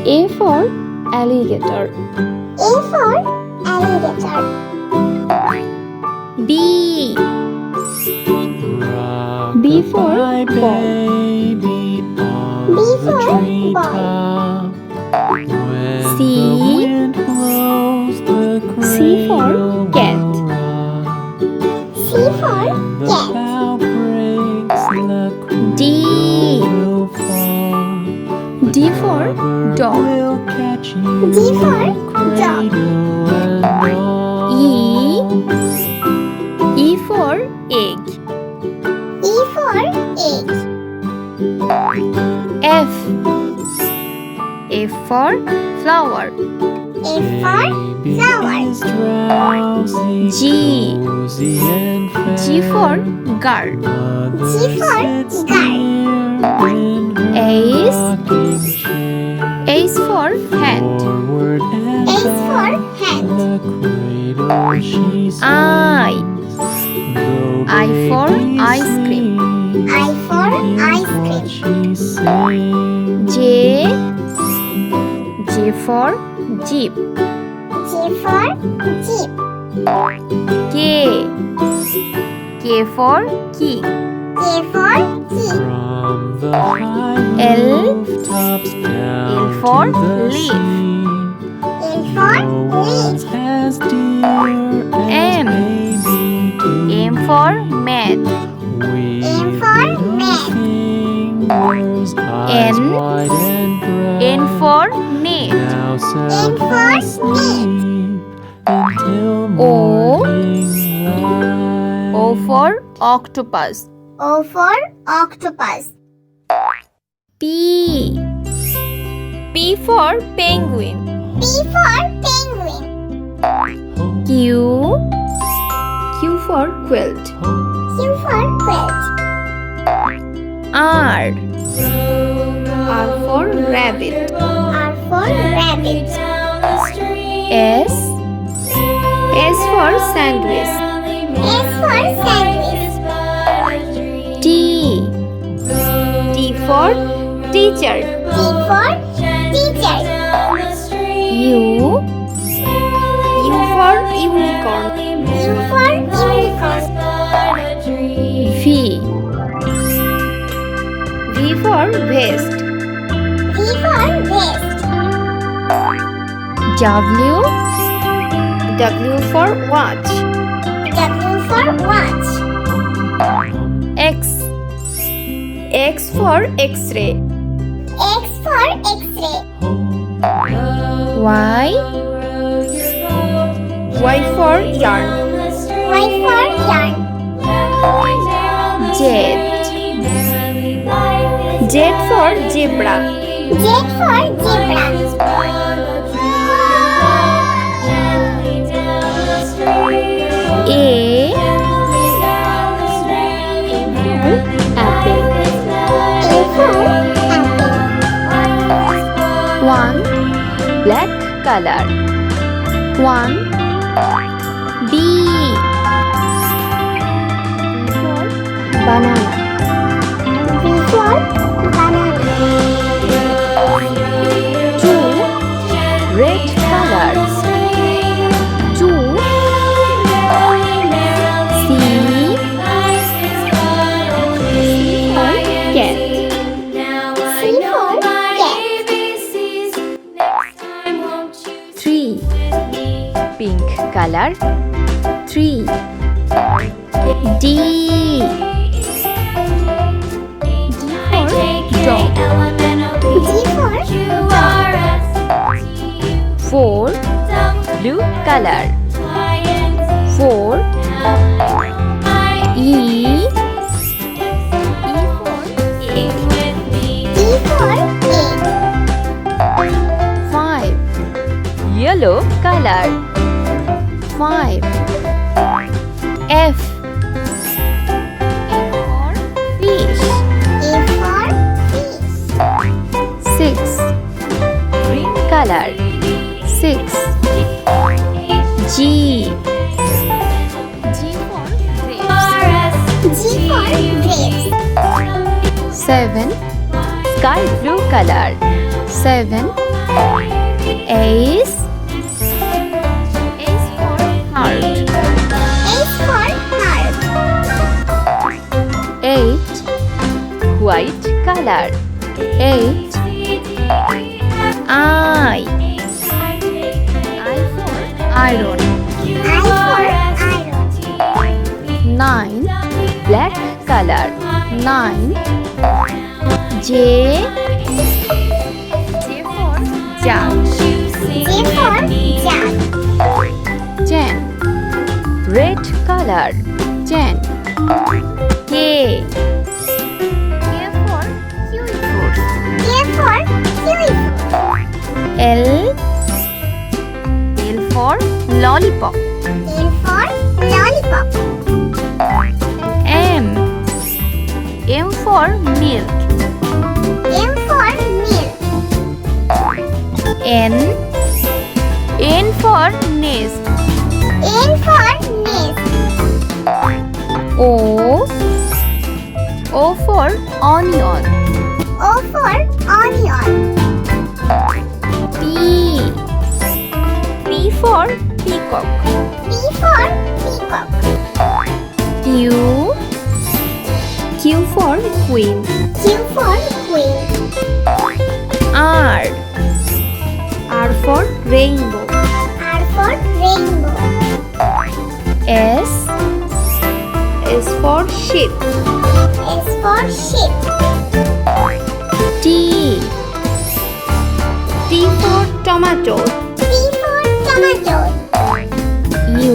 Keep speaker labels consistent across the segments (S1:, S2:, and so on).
S1: A for alligator.
S2: A for alligator.
S1: B for ball.
S2: B for ball.
S1: C for cat.
S2: C for cat.
S1: D for dog.
S2: D for dog.
S1: E for egg.
S2: E for egg.
S1: F for flower.
S2: F for flower.
S1: G for girl.
S2: G for girl.
S1: H for hand.
S2: H for hand.
S1: I for ice cream.
S2: I for ice cream.
S1: J for jeep.
S2: J for jeep.
S1: K for key.
S2: K for key.
S1: L for leaf.
S2: L for leaf.
S1: M for mat.
S2: M for mat.
S1: N for net.
S2: N for net.
S1: O for octopus.
S2: O for octopus.
S1: P for penguin.
S2: P for penguin.
S1: Q for quilt.
S2: Q for quilt.
S1: R for rabbit.
S2: R for rabbit.
S1: S for sandwich.
S2: S for sandwich.
S1: T for teacher.
S2: T for teacher.
S1: U for unicorn.
S2: U for unicorn.
S1: V for vest.
S2: V for vest.
S1: W for watch.
S2: W for watch.
S1: X for x-ray.
S2: X for x-ray.
S1: Y for yarn.
S2: Y for yarn.
S1: Z for zebra.
S2: Z for zebra.
S1: Apple.
S2: A for apple.
S1: One black color. One B for banana.
S2: B for banana.
S1: Two red colors. Two C for cat.
S2: C for cat.
S1: Three pink color. Three D for dog.
S2: D for dog.
S1: Four blue color. Four E for egg.
S2: E for egg.
S1: Five yellow color. Five F for fish.
S2: A for fish.
S1: Six green color. Six G for grapes.
S2: G for grapes.
S1: 7. Sky blue color. 7. Ace. Ace for heart.
S2: H for heart.
S1: 8. White color. 8. I. I for iron.
S2: I for iron.
S1: 9. Black color. 9. J. J for jug.
S2: J for jug.
S1: 10. Red color. 10. K. K for kiwi fruit.
S2: K for kiwi fruit.
S1: L. L for lollipop.
S2: L for lollipop.
S1: M. M for milk.
S2: M for milk.
S1: N. N for nest.
S2: N for nest.
S1: O. O for onion.
S2: O for onion.
S1: P. P for peacock.
S2: P for peacock.
S1: Q. Q for queen.
S2: Q for queen.
S1: R. R for rainbow.
S2: R for rainbow.
S1: S. S for sheep.
S2: S for sheep.
S1: T. T for tomato.
S2: T for tomato.
S1: U.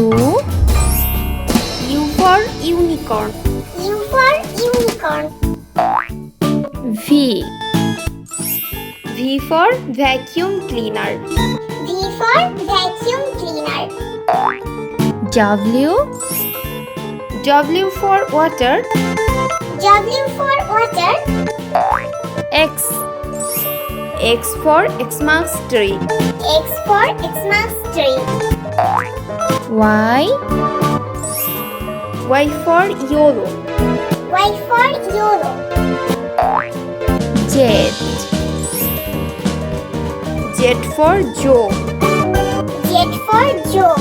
S1: U for unicorn.
S2: U for unicorn.
S1: V. V for vacuum cleaner.
S2: V for vacuum cleaner.
S1: W. W for water.
S2: W for water.
S1: X. X for Xmas tree.
S2: X for Xmas tree.
S1: Y. Y for YOLO.
S2: Y for YOLO.
S1: Z. Z for Joe.
S2: Z for Joe.